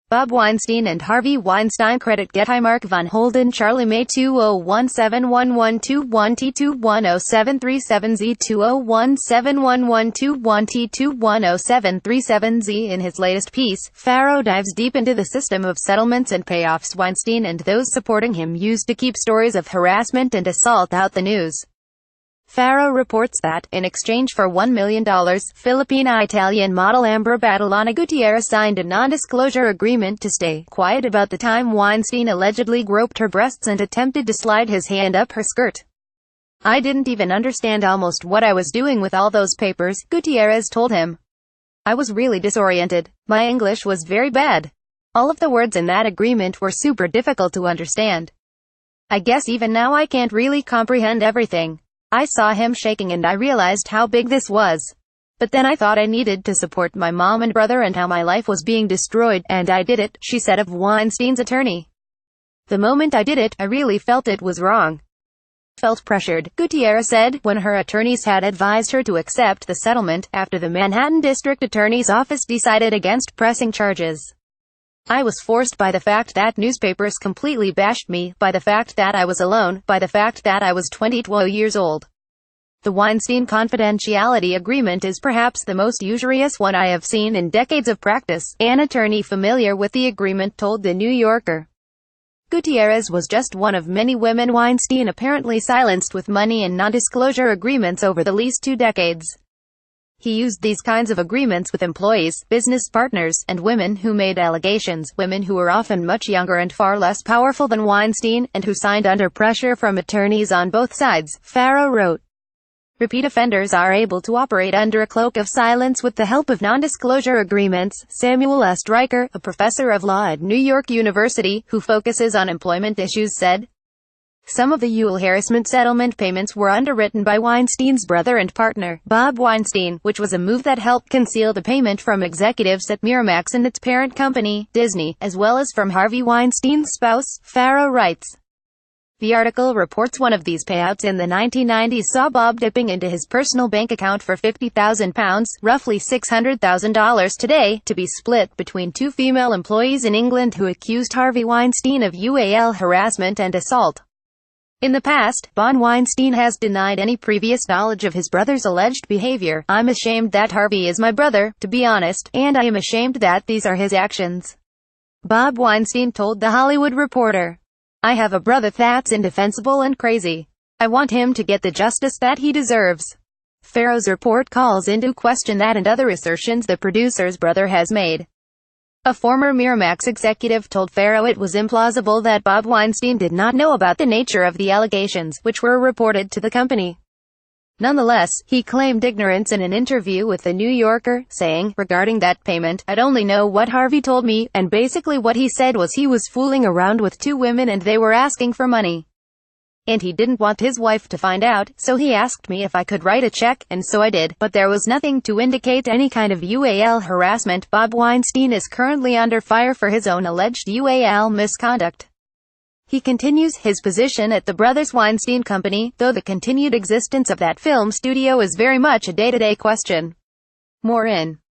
Bob Weinstein and Harvey WeinsteinCredit GettyMark von HoldenCharlie May 20171121T2107370T2171121T2103737Z. In his latest piece, Farrow dives deep into the system of settlements and payoffs Weinstein and those supporting him used to keep stories of harassment and assault out the news. Farrow reports that, in exchange for $1 million, Filipina-Italian model Ambra Battilana Gutierrez signed a non-disclosure agreement to stay quiet about the time Weinstein allegedly groped her breasts and attempted to slide his hand up her skirt. "I didn't even understand almost what I was doing with all those papers," Gutierrez told him. "I was really disoriented. My English was very bad. All of the words in that agreement were super difficult to understand. I guess even now I can't really comprehend everything. I saw him shaking and I realized how big this was. But then I thought I needed to support my mom and brother and how my life was being destroyed, and I did it," she said of Weinstein's attorney. "The moment I did it, I really felt it was wrong. Felt pressured," Gutierrez said, when her attorneys had advised her to accept the settlement, after the Manhattan District Attorney's Office decided against pressing charges. "I was forced by the fact that newspapers completely bashed me, by the fact that I was alone, by the fact that I was 22 years old." The Weinstein confidentiality agreement is perhaps the most usurious one I have seen in decades of practice, an attorney familiar with the agreement told The New Yorker. Gutierrez was just one of many women Weinstein apparently silenced with money and non-disclosure agreements over the least 2 decades. He used these kinds of agreements with employees, business partners, and women who made allegations, women who were often much younger and far less powerful than Weinstein, and who signed under pressure from attorneys on both sides, Farrow wrote. Repeat offenders are able to operate under a cloak of silence with the help of non-disclosure agreements, Samuel S. Stryker, a professor of law at New York University, who focuses on employment issues, said. Some of the Yule harassment settlement payments were underwritten by Weinstein's brother and partner, Bob Weinstein, which was a move that helped conceal the payment from executives at Miramax and its parent company, Disney, as well as from Harvey Weinstein's spouse, Farrow writes. The article reports one of these payouts in the 1990s saw Bob dipping into his personal bank account for £50,000, roughly $600,000 today, to be split between 2 female employees in England who accused Harvey Weinstein of UAL harassment and assault. In the past, Bob Weinstein has denied any previous knowledge of his brother's alleged behavior. "I'm ashamed that Harvey is my brother, to be honest, and I am ashamed that these are his actions," Bob Weinstein told The Hollywood Reporter. "I have a brother that's indefensible and crazy. I want him to get the justice that he deserves." Farrow's report calls into question that and other assertions the producer's brother has made. A former Miramax executive told Farrow it was implausible that Bob Weinstein did not know about the nature of the allegations, which were reported to the company. Nonetheless, he claimed ignorance in an interview with The New Yorker, saying, regarding that payment, "I'd only know what Harvey told me, and basically what he said was he was fooling around with 2 women and they were asking for money. And he didn't want his wife to find out, so he asked me if I could write a check, and so I did, but there was nothing to indicate any kind of UAL harassment." Bob Weinstein is currently under fire for his own alleged UAL misconduct. He continues his position at the Brothers Weinstein Company, though the continued existence of that film studio is very much a day-to-day question. More in